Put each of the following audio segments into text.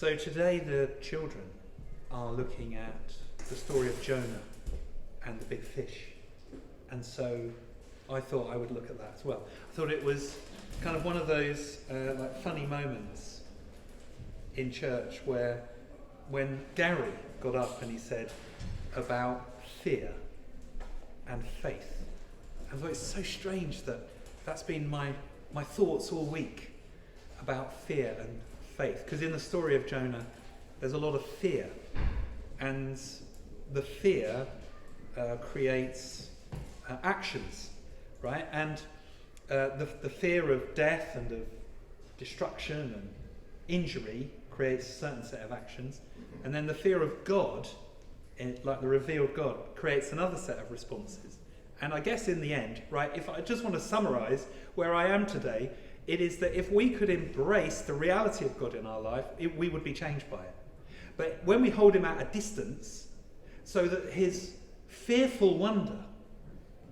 So today the children are looking at the story of Jonah and the big fish. And so I thought I would look at that as well. I thought it was kind of one of those like funny moments in church where when Gary got up and he said about fear and faith. I thought it's so strange that that's been my thoughts all week about fear and faith. Because in the story of Jonah, there's a lot of fear. And the fear creates actions, right? And the fear of death and of destruction and injury creates a certain set of actions. And then the fear of God, like the revealed God, creates another set of responses. And I guess in the end, right, if I just want to summarize where I am today, it is that if we could embrace the reality of God in our life, we would be changed by it. But when we hold him at a distance, so that his fearful wonder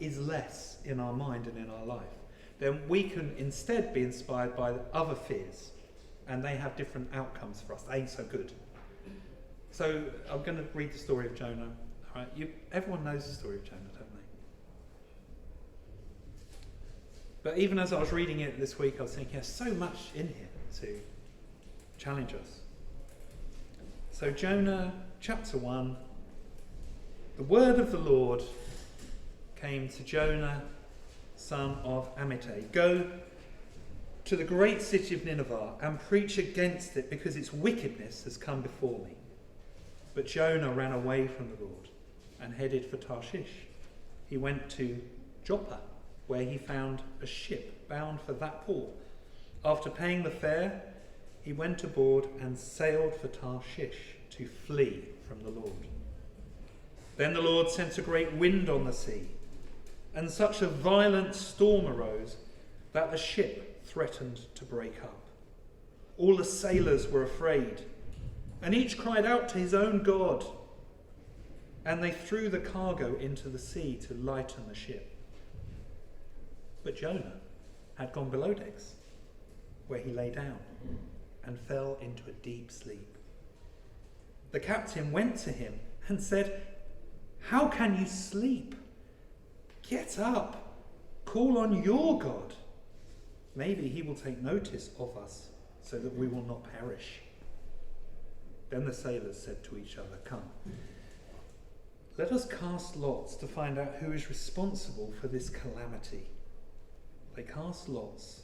is less in our mind and in our life, then we can instead be inspired by other fears, and they have different outcomes for us. They ain't so good. So I'm going to read the story of Jonah. All right, everyone knows the story of Jonah, don't they? But even as I was reading it this week, I was thinking there's so much in here to challenge us. So Jonah, chapter 1, the word of the Lord came to Jonah, son of Amittai. Go to the great city of Nineveh and preach against it, because its wickedness has come before me. But Jonah ran away from the Lord and headed for Tarshish. He went to Joppa, where he found a ship bound for that port. After paying the fare, he went aboard and sailed for Tarshish to flee from the Lord. Then the Lord sent a great wind on the sea, and such a violent storm arose that the ship threatened to break up. All the sailors were afraid, and each cried out to his own God, and they threw the cargo into the sea to lighten the ship. But Jonah had gone below decks, where he lay down and fell into a deep sleep. The captain went to him and said, "How can you sleep? Get up, call on your God. Maybe he will take notice of us so that we will not perish." Then the sailors said to each other, "Come, let us cast lots to find out who is responsible for this calamity." They cast lots,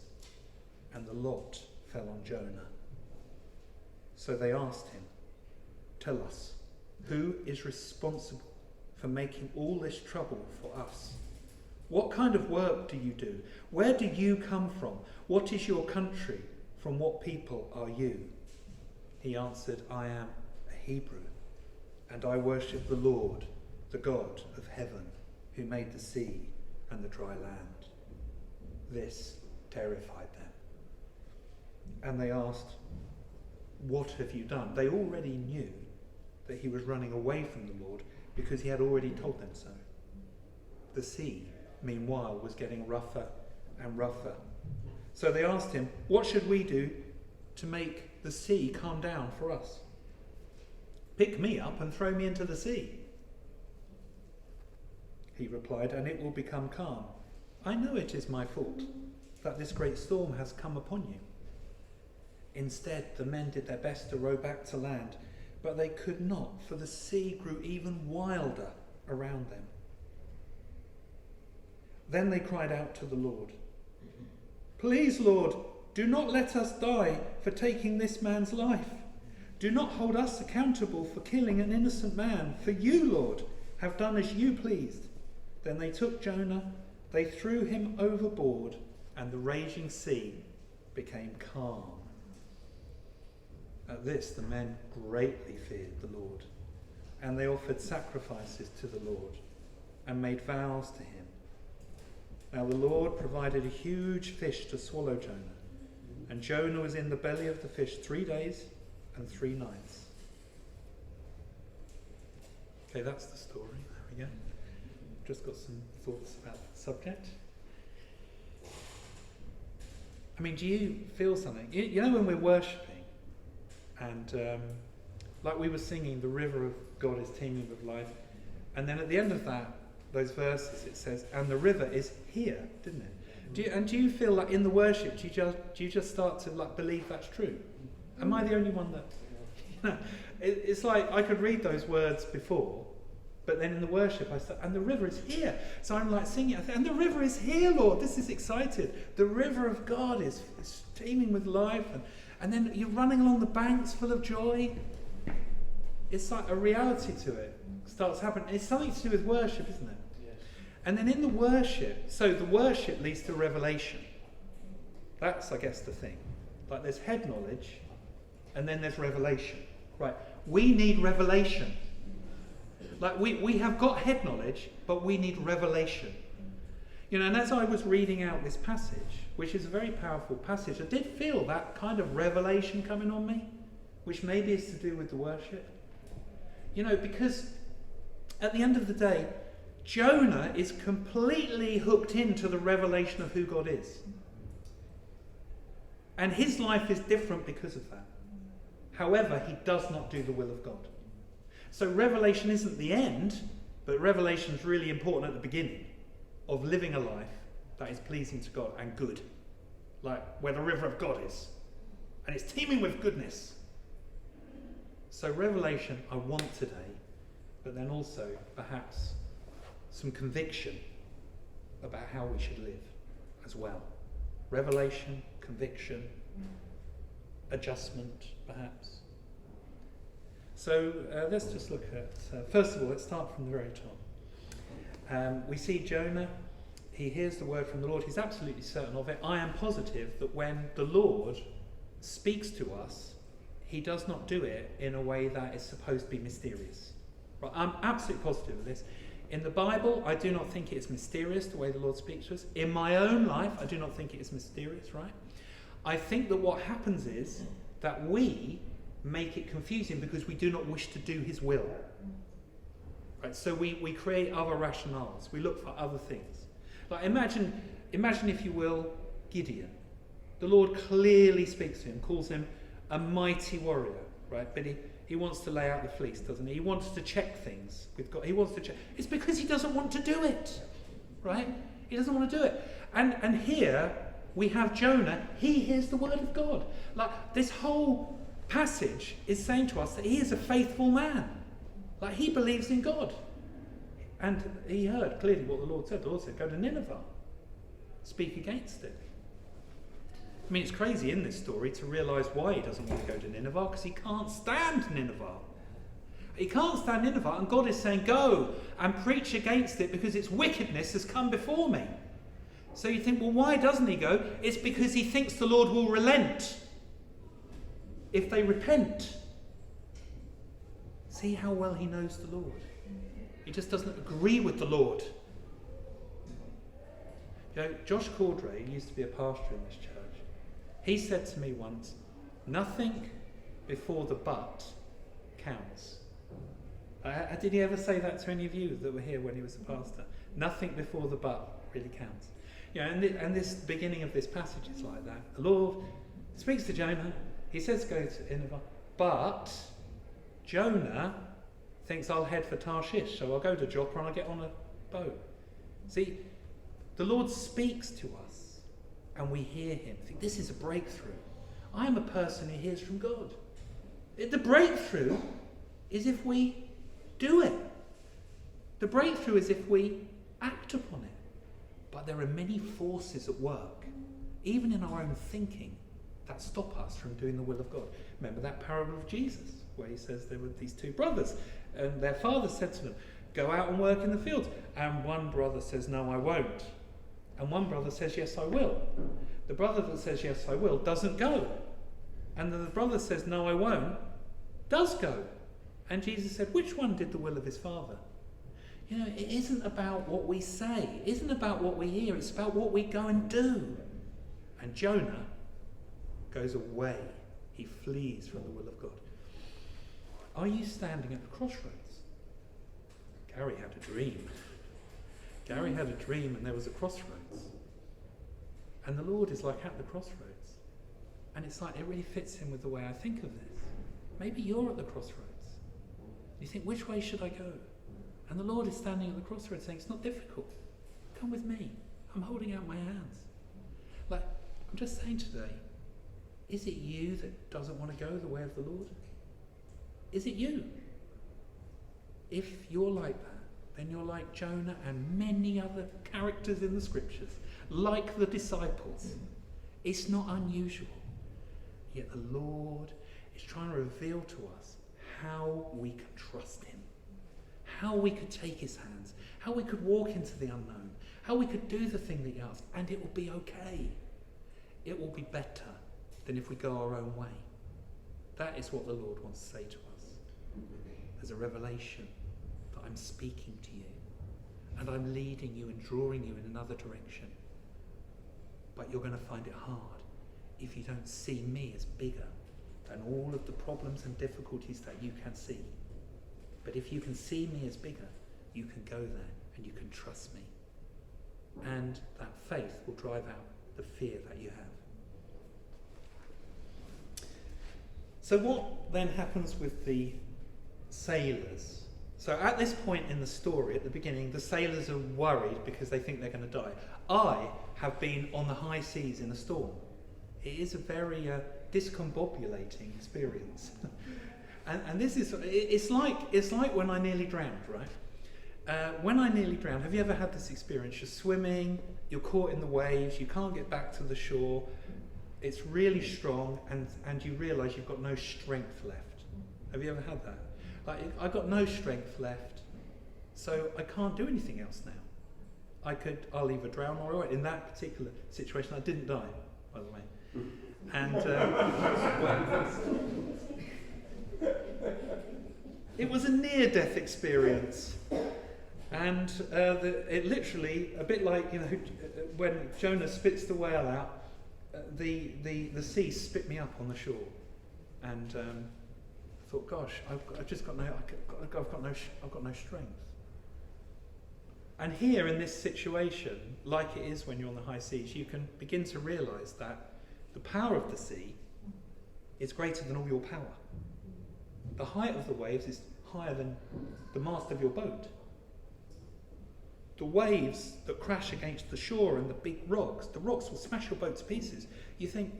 and the lot fell on Jonah. So they asked him, "Tell us, who is responsible for making all this trouble for us? What kind of work do you do? Where do you come from? What is your country? From what people are you?" He answered, "I am a Hebrew, and I worship the Lord, the God of heaven, who made the sea and the dry land." This terrified them. And they asked, "What have you done?" They already knew that he was running away from the Lord because he had already told them so. The sea, meanwhile, was getting rougher and rougher. So they asked him, "What should we do to make the sea calm down for us?" "Pick me up and throw me into the sea," he replied, "and it will become calm. I know it is my fault that this great storm has come upon you." Instead, the men did their best to row back to land, but they could not, for the sea grew even wilder around them. Then they cried out to the Lord, "Please, Lord, do not let us die for taking this man's life. Do not hold us accountable for killing an innocent man, for you, Lord, have done as you pleased." Then they took Jonah, they threw him overboard, and the raging sea became calm. At this, the men greatly feared the Lord, and they offered sacrifices to the Lord and made vows to him. Now the Lord provided a huge fish to swallow Jonah, and Jonah was in the belly of the fish 3 days and 3 nights. Okay, that's the story. There we go. Just got some thoughts about the subject. I mean, do you feel something? You know when we're worshipping And like we were singing, the river of God is teeming with life. And then at the end of those verses it says, and the river is here, didn't it? Do you feel like in the worship, do you just start to like believe that's true? Am I the only one that, it's like I could read those words before, but then in the worship I start, and the river is here. So I'm like singing, and the river is here, Lord, this is excited. The river of God is teeming with life, and then you're running along the banks full of joy. It's like a reality to it starts happening. It's something to do with worship, isn't it? Yes. And then in the worship, so the worship leads to revelation. That's, I guess, the thing. Like there's head knowledge, and then there's revelation. Right? We need revelation. Like we have got head knowledge, but we need revelation. You know, and as I was reading out this passage, which is a very powerful passage, I did feel that kind of revelation coming on me, which maybe is to do with the worship. You know, because at the end of the day, Jonah is completely hooked into the revelation of who God is. And his life is different because of that. However, he does not do the will of God. So revelation isn't the end, but revelation is really important at the beginning of living a life that is pleasing to God and good. Like where the river of God is. And it's teeming with goodness. So revelation I want today, but then also perhaps some conviction about how we should live as well. Revelation, conviction, adjustment perhaps. So let's just look at, first of all, let's start from the very top. We see Jonah, he hears the word from the Lord, he's absolutely certain of it. I am positive that when the Lord speaks to us, he does not do it in a way that is supposed to be mysterious. Right? I'm absolutely positive of this. In the Bible, I do not think it is mysterious the way the Lord speaks to us. In my own life, I do not think it is mysterious, right? I think that what happens is that we make it confusing because we do not wish to do his will. Right? So we create other rationales. We look for other things. Like imagine, if you will, Gideon. The Lord clearly speaks to him, calls him a mighty warrior, right? But he wants to lay out the fleece, doesn't he? He wants to check things with God. He wants to check. It's because he doesn't want to do it, right? He doesn't want to do it. And here we have Jonah. He hears the word of God. Like this whole passage is saying to us that he is a faithful man. Like he believes in God. And he heard clearly what the Lord said. The Lord said, go to Nineveh. Speak against it. I mean, it's crazy in this story to realise why he doesn't want to go to Nineveh, because he can't stand Nineveh. He can't stand Nineveh, and God is saying, go and preach against it because its wickedness has come before me. So you think, well, why doesn't he go? It's because he thinks the Lord will relent if they repent. See how well he knows the Lord. He just doesn't agree with the Lord. You know, Josh Cordray used to be a pastor in this church. He said to me once, nothing before the but counts. Did he ever say that to any of you that were here when he was a pastor? Nothing before the but really counts. You know, and this beginning of this passage is like that. The Lord speaks to Jonah. He says go to Nineveh. But Jonah thinks I'll head for Tarshish, so I'll go to Joppa and I'll get on a boat. See, the Lord speaks to us. And we hear him. Think this is a breakthrough. I am a person who hears from God. The breakthrough is if we do it. The breakthrough is if we act upon it. But there are many forces at work, even in our own thinking, that stop us from doing the will of God. Remember that parable of Jesus, where he says there were these two brothers, and their father said to them, go out and work in the fields. And one brother says, no, I won't. And one brother says, yes, I will. The brother that says, yes, I will, doesn't go. And the brother says, no, I won't, does go. And Jesus said, which one did the will of his father? You know, it isn't about what we say. It isn't about what we hear. It's about what we go and do. And Jonah goes away. He flees from the will of God. Are you standing at the crossroads? Gary had a dream. Gary had a dream and there was a crossroads. And the Lord is like at the crossroads. And it's like it really fits in with the way I think of this. Maybe you're at the crossroads. You think, which way should I go? And the Lord is standing at the crossroads saying, it's not difficult. Come with me. I'm holding out my hands. Like, I'm just saying today, is it you that doesn't want to go the way of the Lord? Is it you? If you're like that, then you're like Jonah and many other characters in the scriptures, like the disciples. It's not unusual. Yet the Lord is trying to reveal to us how we can trust him, how we could take his hands, how we could walk into the unknown, how we could do the thing that he asks, and it will be okay. It will be better than if we go our own way. That is what the Lord wants to say to us. There's a revelation that I'm speaking to you, and I'm leading you and drawing you in another direction. But you're going to find it hard if you don't see me as bigger than all of the problems and difficulties that you can see. But if you can see me as bigger, you can go there and you can trust me. And that faith will drive out the fear that you have. So what then happens with the sailors? So at this point in the story, at the beginning, the sailors are worried because they think they're going to die. I have been on the high seas in a storm. It is a very discombobulating experience. and this is, it's like when I nearly drowned, right? When I nearly drowned, have you ever had this experience? You're swimming, you're caught in the waves, you can't get back to the shore, it's really strong, and you realise you've got no strength left. Have you ever had that? Like, I've got no strength left, so I can't do anything else now. I'll either drown or in that particular situation, I didn't die, by the way. And it was a near-death experience. And it literally, a bit like, when Jonah spits the whale out, the sea spit me up on the shore. And I thought, gosh, I've got no strength. And here in this situation, like it is when you're on the high seas, you can begin to realise that the power of the sea is greater than all your power. The height of the waves is higher than the mast of your boat. The waves that crash against the shore and the big rocks, the rocks will smash your boat to pieces. You think,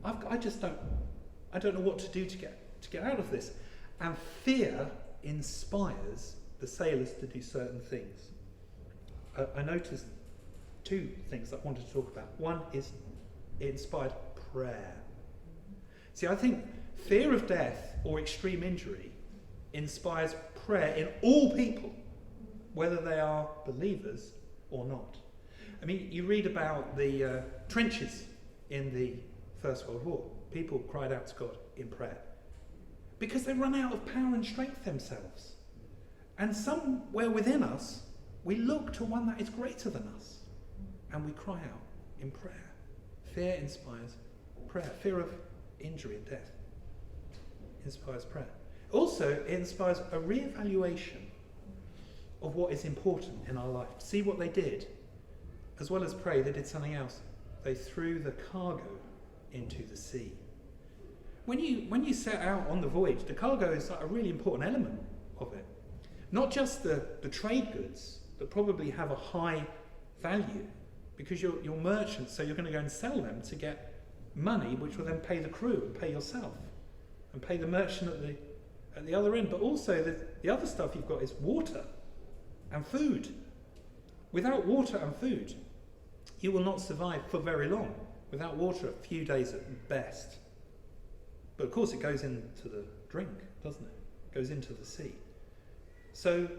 I don't know what to do to get out of this. And fear inspires the sailors to do certain things. I noticed two things that I wanted to talk about. One is it inspired prayer. See, I think fear of death or extreme injury inspires prayer in all people, whether they are believers or not. I mean, you read about the trenches in the First World War. People cried out to God in prayer because they run out of power and strength themselves. And somewhere within us, we look to one that is greater than us and we cry out in prayer. Fear inspires prayer. Fear of injury and death inspires prayer. Also, it inspires a re-evaluation of what is important in our life. See what they did. As well as pray, they did something else. They threw the cargo into the sea. When you set out on the voyage, the cargo is like a really important element of it. Not just the trade goods that probably have a high value, because you're merchants, so you're going to go and sell them to get money, which will then pay the crew and pay yourself and pay the merchant at the other end. But also the other stuff you've got is water and food. Without water and food, you will not survive for very long. Without water, a few days at best. But of course it goes into the drink, doesn't it? It goes into the sea. So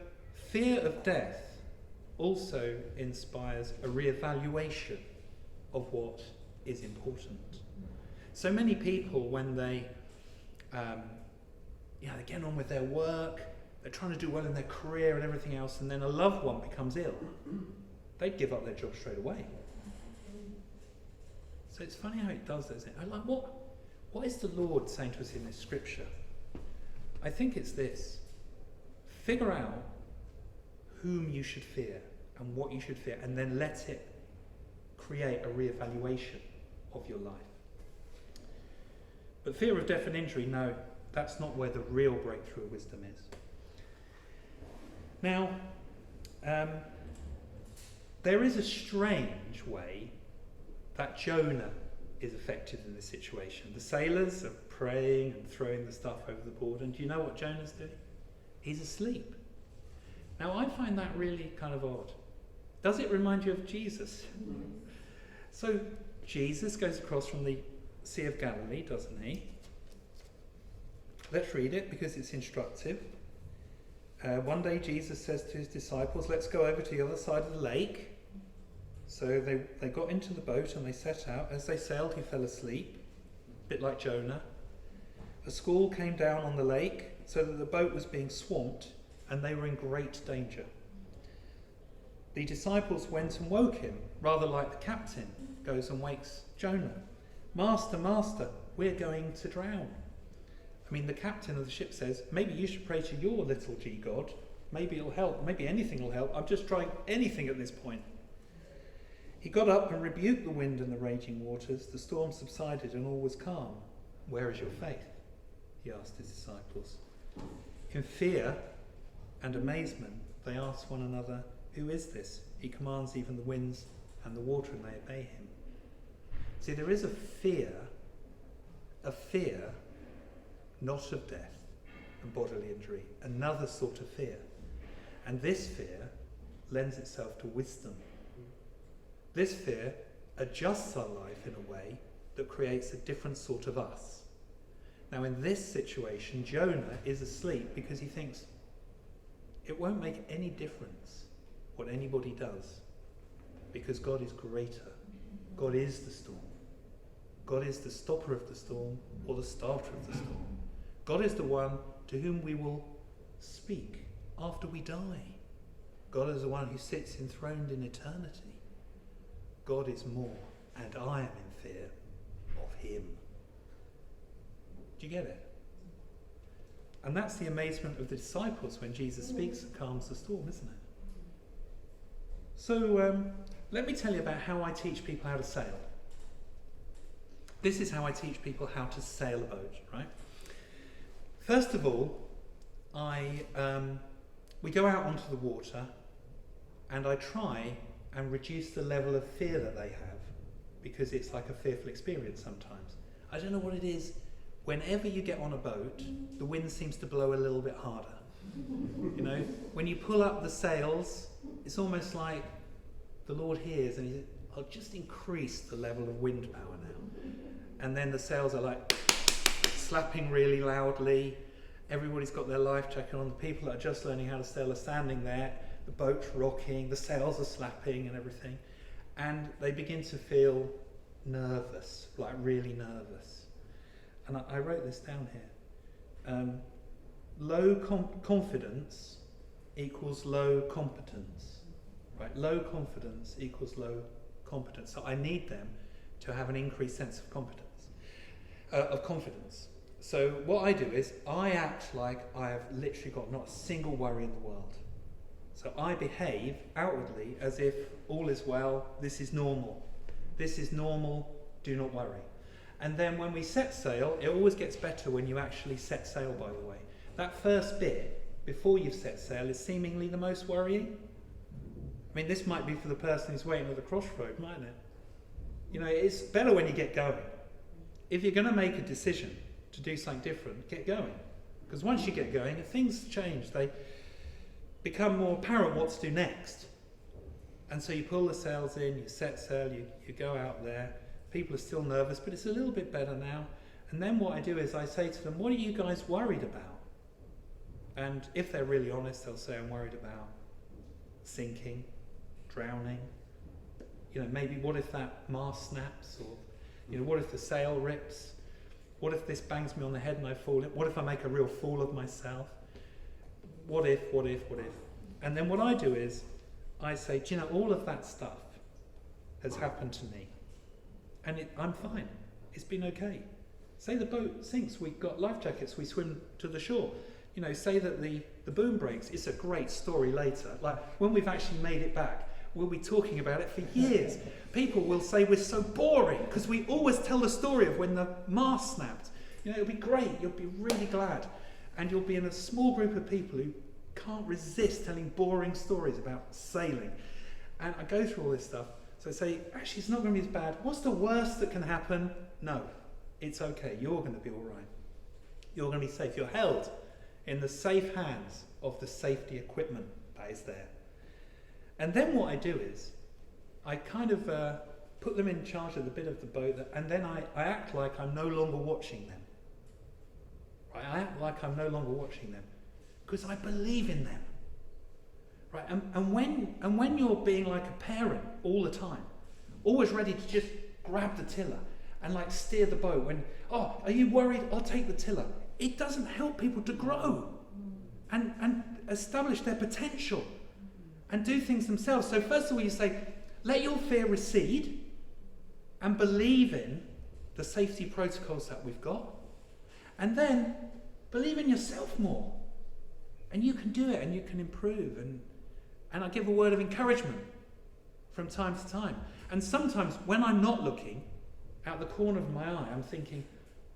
fear of death also inspires a re-evaluation of what is important. So many people, when they're getting on with their work, they're trying to do well in their career and everything else, and then a loved one becomes ill, they'd give up their job straight away. So it's funny how it does that, isn't it? I'm like, what is the Lord saying to us in this scripture? I think it's this. Figure out whom you should fear and what you should fear, and then let it create a re-evaluation of your life. But fear of death and injury, no, That's not where the real breakthrough of wisdom is. Now, there is a strange way that Jonah is affected in this situation. The sailors are praying and throwing the stuff over the board, and do you know what Jonah's doing? He's asleep. Now, I find that really kind of odd. Does it remind you of Jesus? So, Jesus goes across from the Sea of Galilee, doesn't he? Let's read it because it's instructive. One day Jesus says to his disciples, let's go over to the other side of the lake. So they got into the boat and they set out. As they sailed, he fell asleep, a bit like Jonah. A squall came down on the lake so that the boat was being swamped and they were in great danger. The disciples went and woke him, rather like the captain goes and wakes Jonah. Master, Master, we're going to drown. I mean, the captain of the ship says, maybe you should pray to your little g God. Maybe it'll help. Maybe anything will help. I'm just trying anything at this point. He got up and rebuked the wind and the raging waters. The storm subsided and all was calm. Where is your faith? He asked his disciples. In fear and amazement, they asked one another, who is this? He commands even the winds and the water, and they obey him. See, there is a fear not of death and bodily injury, another sort of fear. And this fear lends itself to wisdom. This fear adjusts our life in a way that creates a different sort of us. Now, in this situation, Jonah is asleep because he thinks it won't make any difference what anybody does, because God is greater. God is the storm. God is the stopper of the storm or the starter of the storm. God is the one to whom we will speak after we die. God is the one who sits enthroned in eternity. God is more, and I am in fear of him. Do you get it? And that's the amazement of the disciples when Jesus speaks and calms the storm, isn't it? So let me tell you about how I teach people how to sail. This is how I teach people how to sail a boat, right? First of all, we go out onto the water and I try and reduce the level of fear that they have, because it's like a fearful experience sometimes. I don't know what it is. Whenever you get on a boat, the wind seems to blow a little bit harder. You know, when you pull up the sails, it's almost like the Lord hears and he says, I'll just increase the level of wind power now. And then the sails are like slapping really loudly. Everybody's got their life jacket on. The people that are just learning how to sail are standing there. The boat's rocking, the sails are slapping and everything. And they begin to feel nervous, like really nervous. And I wrote this down here. Low confidence equals low competence. Right? Low confidence equals low competence. So I need them to have an increased sense of confidence. So what I do is I act like I have literally got not a single worry in the world. So I behave outwardly as if all is well, this is normal. This is normal, do not worry. And then when we set sail, it always gets better when you actually set sail, by the way. That first bit, before you've set sail, is seemingly the most worrying. I mean, this might be for the person who's waiting at the crossroad, mightn't it? You know, it's better when you get going. If you're going to make a decision to do something different, get going. Because once you get going, if things change, they become more apparent what to do next. And so you pull the sails in, you set sail, you go out there. People are still nervous, but it's a little bit better now. And then what I do is I say to them, what are you guys worried about? And if they're really honest, they'll say, I'm worried about sinking, drowning. You know, maybe what if that mast snaps? Or, you know, what if the sail rips? What if this bangs me on the head and I fall? What if I make a real fool of myself? What if? And then what I do is I say, do you know, all of that stuff has happened to me. And I'm fine. It's been okay. Say the boat sinks, we've got life jackets, we swim to the shore. You know, say that the boom breaks, it's a great story later. Like, when we've actually made it back, we'll be talking about it for years. People will say we're so boring, because we always tell the story of when the mast snapped. It'll be great. You'll be really glad. And you'll be in a small group of people who can't resist telling boring stories about sailing. And I go through all this stuff. So I say, actually, it's not going to be as bad. What's the worst that can happen? No, it's okay. You're going to be all right. You're going to be safe. You're held in the safe hands of the safety equipment that is there. And then what I do is I kind of put them in charge of the bit of the boat, and then I act like I'm no longer watching them. Right? I act like I'm no longer watching them because I believe in them. Right? And when you're being like a parent all the time, always ready to just grab the tiller and like steer the boat when, oh, are you worried? I'll take the tiller. It doesn't help people to grow and establish their potential and do things themselves. So first of all, you say, let your fear recede and believe in the safety protocols that we've got. And then believe in yourself more. And you can do it and you can improve. And I give a word of encouragement from time to time. And sometimes when I'm not looking, out the corner of my eye, I'm thinking,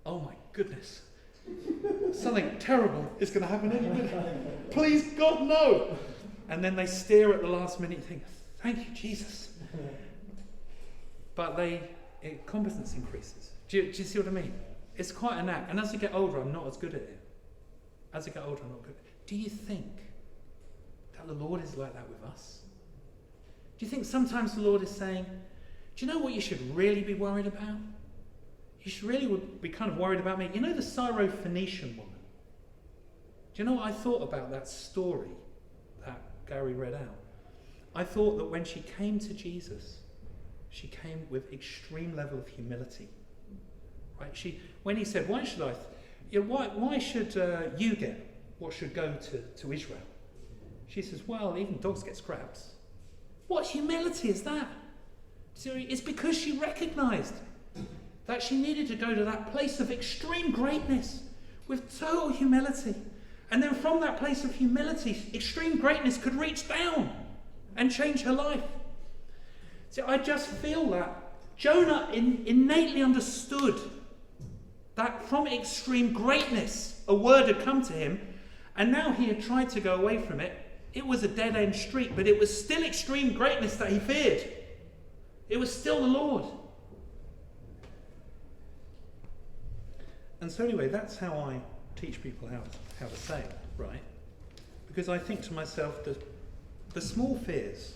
oh my goodness, something terrible is going to happen any minute. Please, God, no. And then they steer at the last minute and think, thank you, Jesus. But competence increases. Do you see what I mean? It's quite a knack. And as I get older, I'm not as good at it. As I get older, I'm not good at it. Do you think that the Lord is like that with us? Do you think sometimes the Lord is saying, do you know what you should really be worried about? You should really be kind of worried about me. You know the Syrophoenician woman? Do you know what I thought about that story that Gary read out? I thought that when she came to Jesus, she came with extreme level of humility. Right? When he said, why should you get what should go to Israel? She says, well, even dogs get scraps. What humility is that? So it's because she recognized that she needed to go to that place of extreme greatness with total humility. And then from that place of humility, extreme greatness could reach down and change her life. So I just feel that Jonah innately understood that from extreme greatness, a word had come to him, and now he had tried to go away from it. It was a dead-end street, but it was still extreme greatness that he feared. It was still the Lord. And so anyway, that's how I teach people how to sail, right? Because I think to myself, the small fears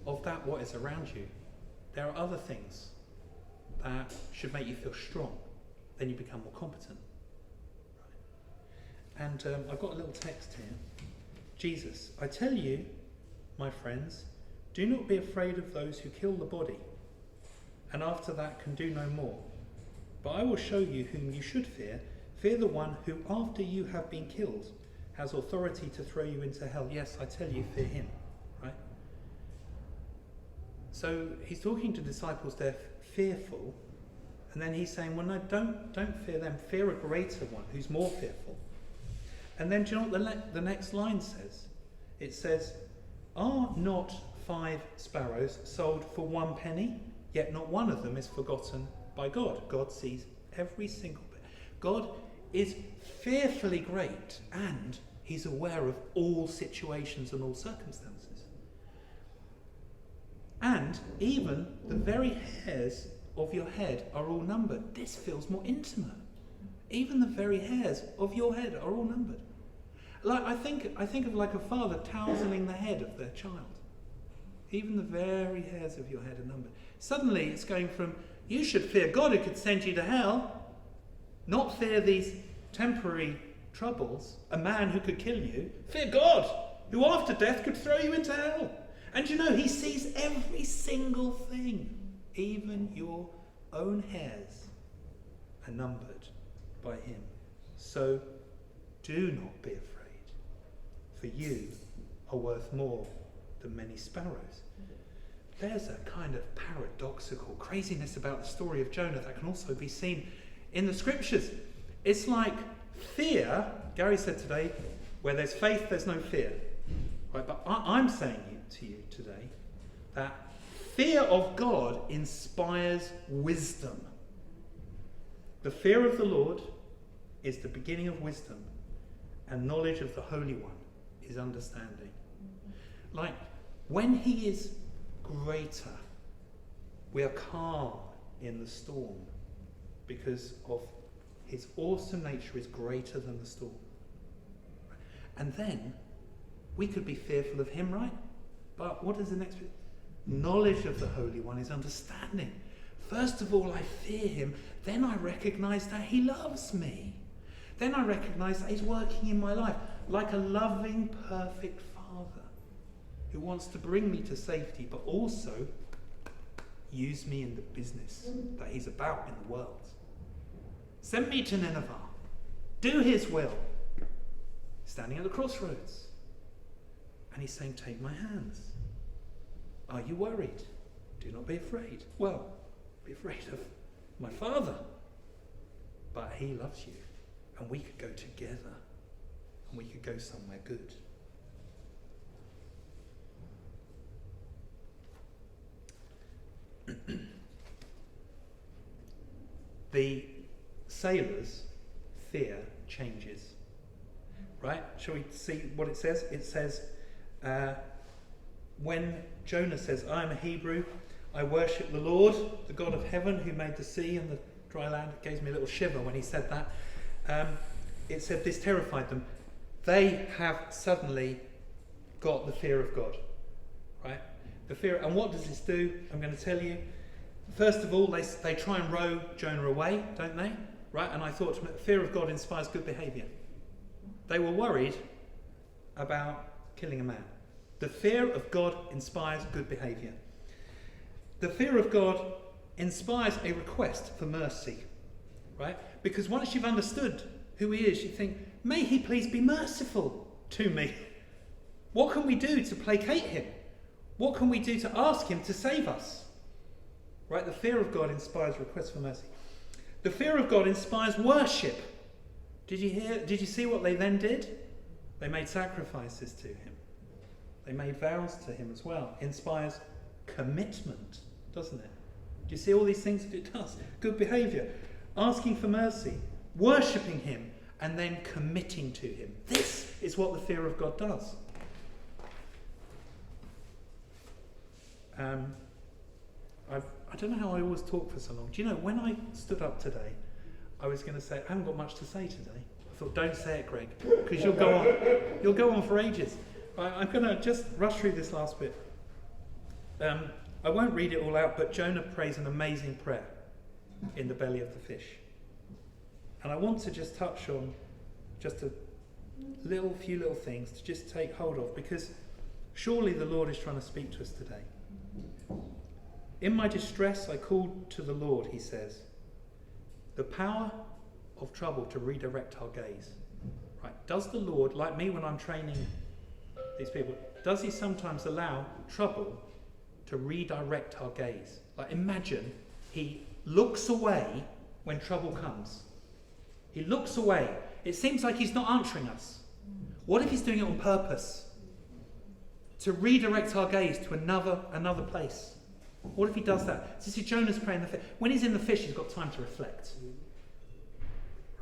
of that what is around you, there are other things that should make you feel strong. Then you become more competent. Right? And I've got a little text here. Jesus, I tell you, my friends, do not be afraid of those who kill the body, and after that can do no more. But I will show you whom you should fear. Fear the one who, after you have been killed, has authority to throw you into hell. Yes, I tell you, fear him. Right? So he's talking to disciples, they're fearful, and then he's saying, well, no, don't fear them. Fear a greater one who's more fearful. And then do you know what the next line says? It says, are not 5 sparrows sold for 1 penny? Yet not one of them is forgotten by God. God sees every single bit. God is fearfully great, and he's aware of all situations and all circumstances. And even the very hairs of your head are all numbered. This feels more intimate. Even the very hairs of your head are all numbered. Like I think of like a father toweling the head of their child. Even the very hairs of your head are numbered. Suddenly it's going from, you should fear God who could send you to hell, not fear these temporary troubles, a man who could kill you. Fear God, who after death could throw you into hell. And you know, he sees every single thing. Even your own hairs are numbered by him. So do not be afraid, for you are worth more than many sparrows. There's a kind of paradoxical craziness about the story of Jonah that can also be seen in the scriptures. It's like fear, Gary said today, where there's faith, there's no fear. Right? But I'm saying to you today that fear of God inspires wisdom. The fear of the Lord is the beginning of wisdom, and knowledge of the Holy One is understanding. Like, when he is greater, we are calm in the storm because of his awesome nature is greater than the storm. And then we could be fearful of him, right? But what is the next bit? Knowledge of the Holy One is understanding. First of all, I fear him. Then I recognize that he loves me. Then I recognize that he's working in my life like a loving, perfect Father who wants to bring me to safety, but also use me in the business that he's about in the world. Send me to Nineveh. Do his will. Standing at the crossroads. And he's saying, take my hands. Are you worried? Do not be afraid. Well, be afraid of my Father. But he loves you. And we could go together. And we could go somewhere good. The sailors' fear changes. Right? Shall we see what it says? It says, when Jonah says, I am a Hebrew, I worship the Lord, the God of heaven, who made the sea and the dry land. It gave me a little shiver when he said that. It said this terrified them. They have suddenly got the fear of God. Right? The fear. And what does this do? I'm going to tell you. First of all, they try and row Jonah away, don't they? Right? And I thought, fear of God inspires good behaviour. They were worried about killing a man. The fear of God inspires good behaviour. The fear of God inspires a request for mercy, right? Because once you've understood who he is, you think, may he please be merciful to me. What can we do to placate him? What can we do to ask him to save us? Right? The fear of God inspires requests for mercy. The fear of God inspires worship. Did you see what they then did? They made sacrifices to him. They made vows to him as well. Inspires commitment, doesn't it? Do you see all these things that it does? Good behaviour, asking for mercy, worshipping him, and then committing to him. This is what the fear of God does. I don't know how I always talk for so long. Do you know, when I stood up today, I was going to say, I haven't got much to say today. I thought, don't say it, Greg, because you'll go on for ages. I'm going to just rush through this last bit. I won't read it all out, but Jonah prays an amazing prayer in the belly of the fish. And I want to just touch on just a few little things to just take hold of, because surely the Lord is trying to speak to us today. In my distress, I called to the Lord, he says. The power of trouble to redirect our gaze. Right? Does the Lord, like me when I'm training these people, does he sometimes allow trouble to redirect our gaze? Like, imagine he looks away when trouble comes. He looks away. It seems like he's not answering us. What if he's doing it on purpose? To redirect our gaze to another place. What if he does that? So see, Jonah's praying the fish. When he's in the fish, he's got time to reflect.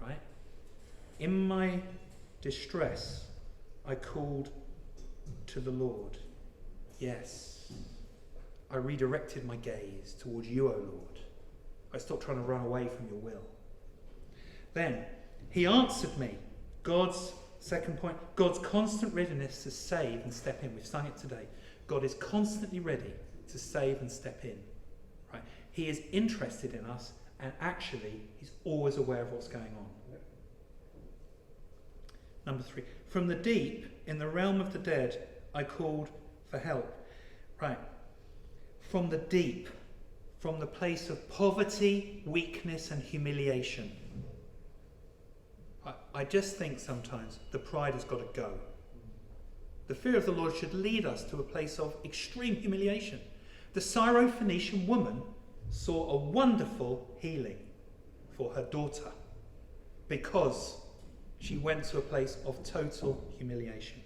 Right? In my distress, I called to the Lord. Yes. I redirected my gaze towards you, O Lord. I stopped trying to run away from your will. Then, he answered me. God's second point, God's constant readiness to save and step in. We've sung it today. God is constantly ready to save and step in. Right? He is interested in us, and actually, he's always aware of what's going on. Number 3, from the deep, in the realm of the dead, I called for help. Right. From the deep, from the place of poverty, weakness, and humiliation. I just think sometimes the pride has got to go. The fear of the Lord should lead us to a place of extreme humiliation. The Syrophoenician woman saw a wonderful healing for her daughter because she went to a place of total humiliation.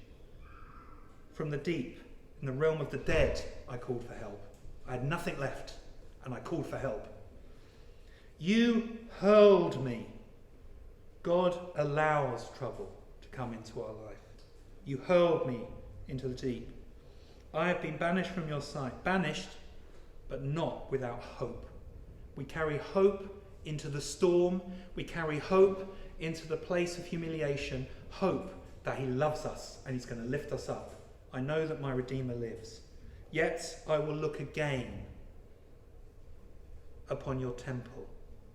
From the deep, in the realm of the dead, I called for help. I had nothing left, and I called for help. You hurled me. God allows trouble to come into our life. You hurled me into the deep. I have been banished from your sight. Banished, but not without hope. We carry hope into the storm. We carry hope into the place of humiliation. Hope that he loves us and he's going to lift us up. I know that my Redeemer lives. Yet I will look again upon your temple.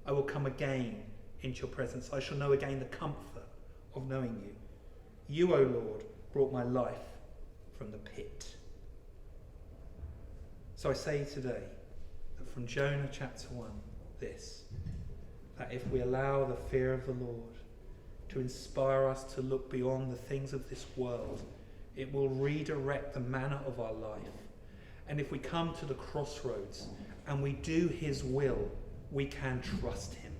I will come again into your presence. I shall know again the comfort of knowing you. You, O Lord, brought my life from the pit. So I say today that from Jonah chapter 1, this, that if we allow the fear of the Lord to inspire us to look beyond the things of this world, it will redirect the manner of our life. And if we come to the crossroads and we do his will, we can trust him.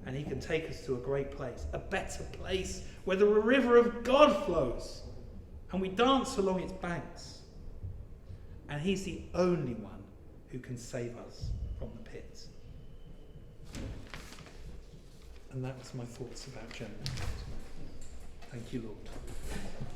And he can take us to a great place, a better place, where the river of God flows. And we dance along its banks. And he's the only one who can save us from the pit. And that was my thoughts about Jonah. Thank you, Lord.